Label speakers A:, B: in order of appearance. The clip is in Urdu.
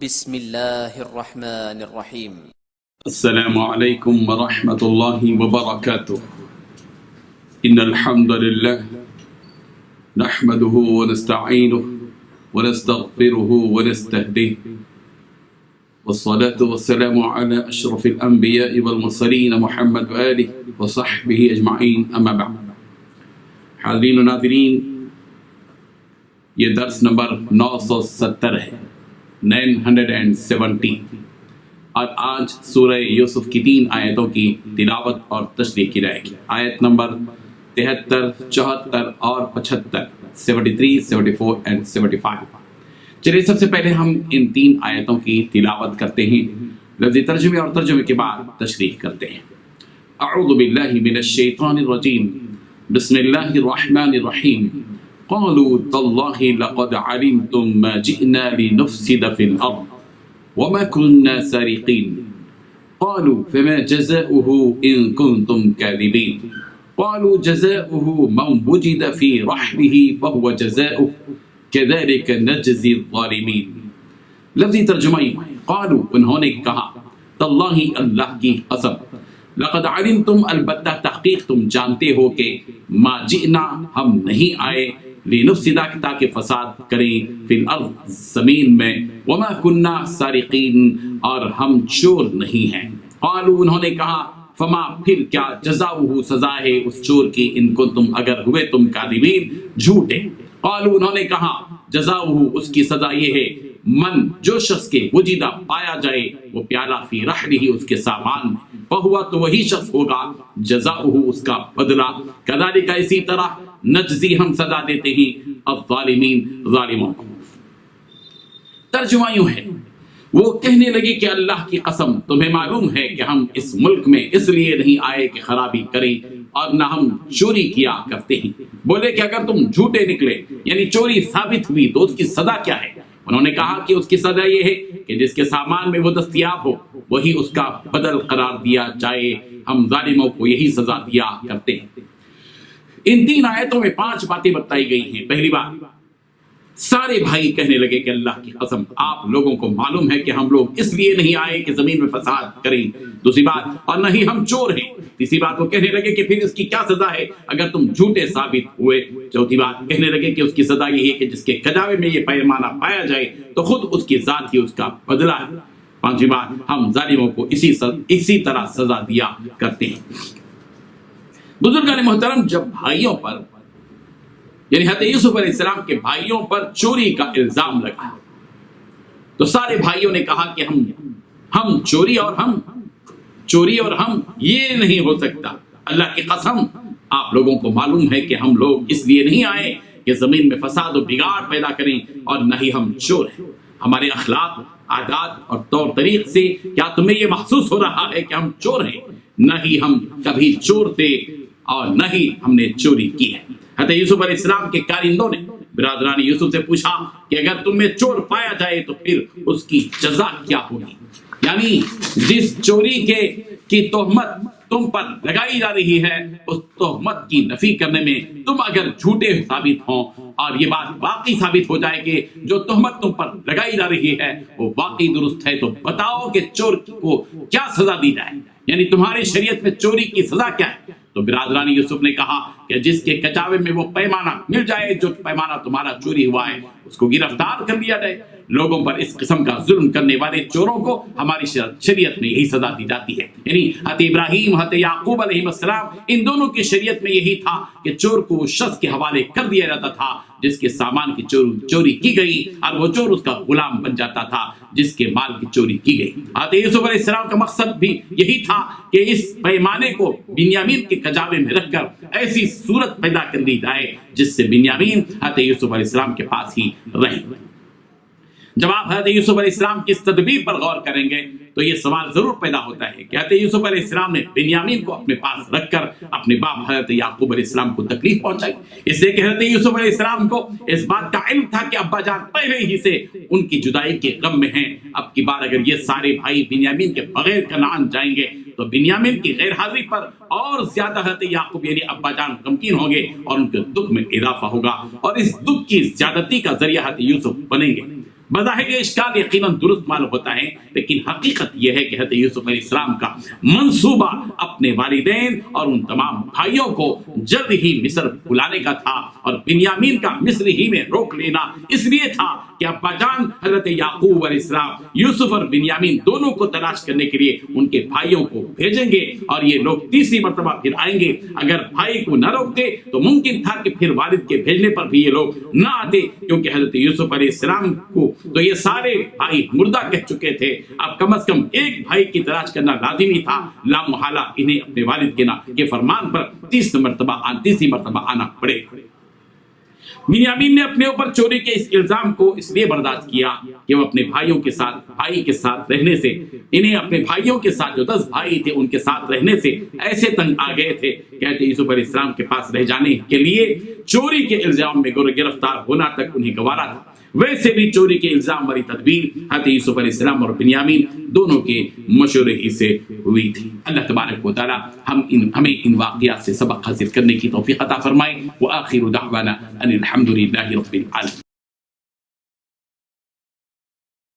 A: بسم الله الرحمن الرحيم.
B: السلام عليكم ورحمة الله وبركاته. إن الحمد لله نحمده ونستعينه ونستغفره ونستهديه والصلاة والسلام على أشرف الأنبياء والمرسلين محمد وآله وصحبه أجمعين أما بعد. حاضرین و ناظرین، یہ درس نمبر 970 ہے، 970، اور آج سورہ یوسف کی 3 آیتوں کی تلاوت اور تشریح کی جائے گی۔ آیت نمبر 73، 74 اور 75، 73، 74 اور 75۔ چلیے سب سے پہلے ہم ان 3 آیتوں کی تلاوت کرتے ہیں، لفظی ترجمے اور ترجمے کے بعد تشریح کرتے ہیں۔ اعوذ باللہ من الشیطان الرجیم، بسم اللہ الرحمن الرحیم۔ قالوا تاللہ لقد علمتم ما جئنا لنفسد في الأرض وما كنا سارقين قالوا فما جزاؤه إن كنتم كاذبين قالوا جزاؤه من وجد في رحله فهو جزاؤه كذلك نجزي الظالمين۔ لفظی ترجمہ قالوا، انہوں نے کہا، تاللہ، اللہ کی قسم، لقد علمتم، البتہ تحقیق تم جانتے ہو کہ ما جئنا، ہم نہیں آئے، لنفسد، تاکہ فساد کریں، فی الارض، زمین میں، وما کننا سارقین، اور ہم چور نہیں ہیں۔ قالوا، انہوں نے کہا، فما، پھر کیا، جزاؤہ، سزا ہے اس چور کی، ان کنتم، اگر ہوئے تم کاذبین، جھوٹے۔ قالوا، انہوں نے کہا، جزاؤہ، اس کی سزا یہ ہے، من، جو شخص کے وجدہ، پایا جائے، وہ پیالہ، فی رحلہ، اس کے سامان میں، فہوا، تو وہی شخص ہوگا، جزاؤہ، اس کا بدلہ، کذالک، اسی طرح، نجزی، ہم سزا دیتے ہیں، الظالمین، ظالموں کو۔ ترجمہ یوں ہے، وہ کہنے لگے کہ اللہ کی قسم، تمہیں معلوم ہے کہ ہم اس ملک میں اس لیے نہیں آئے کہ خرابی کریں، اور نہ ہم چوری کیا کرتے ہیں۔ بولے کہ اگر تم جھوٹے نکلے، یعنی چوری ثابت ہوئی، تو اس کی سزا کیا ہے؟ انہوں نے کہا کہ اس کی سزا یہ ہے کہ جس کے سامان میں وہ دستیاب ہو، وہی اس کا بدل قرار دیا جائے، ہم ظالموں کو یہی سزا دیا کرتے ہیں۔ ان 3 آیتوں میں 5 باتیں بتائی گئی ہیں۔ پہلی بات، سارے بھائی کہنے لگے کہ اللہ کی قسم، آپ لوگوں کو معلوم ہے کہ ہم لوگ اس لیے نہیں آئے کہ زمین میں فساد کریں۔ دوسری بات، اور نہ ہی ہم چور ہیں۔ تیسری بات، وہ کہنے لگے کہ پھر اس کی کیا سزا ہے اگر تم جھوٹے ثابت ہوئے۔ چوتھی بات، کہنے لگے کہ اس کی سزا یہ ہے کہ جس کے کجاوے میں یہ پیمانہ پایا جائے تو خود اس کی ذات ہی اس کا بدلہ ہے۔ پانچویں بات، ہم ظالموں کو اسی طرح سزا دیا کرتے ہیں۔ بزرگان محترم، جب بھائیوں پر، یعنی حضرت یوسف علیہ السلام کے بھائیوں پر چوری کا الزام لگا، تو سارے بھائیوں نے کہا کہ ہم چوری اور ہم یہ نہیں ہو سکتا۔ اللہ کی قسم، آپ لوگوں کو معلوم ہے کہ ہم لوگ اس لیے نہیں آئے کہ زمین میں فساد و بگاڑ پیدا کریں، اور نہ ہی ہم چور ہیں۔ ہمارے اخلاق، عادات اور طور طریق سے کیا تمہیں یہ محسوس ہو رہا ہے کہ ہم چور ہیں؟ نہ ہی ہم کبھی چور تھے، اور نہ ہی ہم نے چوری کی ہے۔ حضرت یوسف علیہ السلام کے کارندوں نے برادران یوسف سے پوچھا کہ اگر تم میں چور پایا جائے تو پھر اس کی جزا کیا ہوگی؟ یعنی جس چوری کی تہمت تم پر لگائی جا رہی ہے، اس تہمت کی نفی کرنے میں تم اگر جھوٹے ثابت ہوں، اور یہ بات واقعی ثابت ہو جائے کہ جو تہمت تم پر لگائی جا رہی ہے وہ واقعی درست ہے، تو بتاؤ کہ چور کو کیا سزا دی جائے، یعنی تمہاری شریعت میں چوری کی سزا کیا ہے؟ تو برادران یوسف نے کہا کہ جس کے کچاوے میں وہ پیمانہ مل جائے، جو پیمانہ تمہارا چوری ہوا ہے، اس کو گرفتار کر لیا جائے۔ لوگوں پر اس قسم کا ظلم کرنے والے چوروں کو ہماری شریعت میں یہی سزا دی جاتی ہے۔ یعنی حضرت ابراہیم، حضرت یعقوب علیہ السلام، ان دونوں کی شریعت میں یہی تھا کہ چور کو اس شخص کے حوالے کر دیا جاتا تھا جس کے سامان کی چوری کی گئی، اور وہ چور اس کا غلام بن جاتا تھا جس کے مال کی چوری کی گئی۔ حضرت یوسف علیہ السلام کا مقصد بھی یہی تھا کہ اس پیمانے کو بنیامین کے کجاوے میں رکھ کر ایسی صورت پیدا کر دی جائے جس سے بنیامین حضرت یوسف علیہ السلام کے پاس ہی رہے۔ جب آپ حضرت یوسف علیہ السلام کی اس تدبیر پر غور کریں گے تو یہ سوال ضرور پیدا ہوتا ہے کہ حضرت یوسف علیہ السلام نے بنیامین کو اپنے پاس رکھ کر اپنے باپ حضرت یعقوب علیہ السلام کو تکلیف پہنچائی، اس لیے کہ حضرت یوسف علیہ السلام کو اس بات کا علم تھا کہ ابا جان پہلے ہی سے ان کی جدائی کے غم میں ہیں۔ اب کی بار اگر یہ سارے بھائی بنیامین کے بغیر کنعان جائیں گے تو بنیامین کی غیر حاضری پر اور زیادہ حضرت یعقوب یعنی ابا جان غمگین ہوں گے، اور ان کے دکھ میں اضافہ ہوگا، اور اس دکھ کی زیادتی کا ذریعہ حضرت یوسف بنیں گے۔ بظاہر یہ اشکال یقیناً درست معلوم ہوتا ہے، لیکن حقیقت یہ ہے کہ حضرت یوسف علیہ السلام کا منصوبہ اپنے والدین اور ان تمام بھائیوں کو جلد ہی مصر بلانے کا تھا، اور بنیامین کا مصر ہی میں روک لینا اس لیے تھا کہ ابا جان حضرت یعقوب علیہ السلام یوسف اور بنیامین دونوں کو تلاش کرنے کے لیے ان کے بھائیوں کو بھیجیں گے، اور یہ لوگ تیسری مرتبہ پھر آئیں گے۔ اگر بھائی کو نہ روکتے تو ممکن تھا کہ پھر والد کے بھیجنے پر بھی یہ لوگ نہ آتے، کیونکہ حضرت یوسف علیہ السلام کو تو یہ سارے بھائی مردہ کہہ چکے تھے، اب کم از کم ایک بھائی کی تلاش کرنا لازمی تھا، لا محالہ انہیں اپنے والد کے فرمان پر تیسری مرتبہ آنا پڑے۔ بنیامین نے اپنے اوپر چوری کے اس الزام کو اس لیے برداشت کیا کہ وہ اپنے بھائی کے ساتھ رہنے سے، انہیں اپنے بھائیوں کے ساتھ جو 10 بھائی تھے ان کے ساتھ رہنے سے ایسے تنگ آ گئے تھے کہ حضرت یوسف علیہ السلام کے پاس رہ جانے کے لیے چوری کے الزام میں گرفتار ہونا تک انہیں گوارا تھا۔ ویسے بھی چوری کے الزام والی تدبیر حضرت یوسف علیہ السلام اور بنیامین دونوں کے مشورے ہی سے ہوئی تھی۔ اللہ تبارک و تعالی ہمیں ان واقعات سے سبق حاصل کرنے کی توفیق عطا فرمائے۔ وآخر دعوانا ان الحمد للہ رب العالمین۔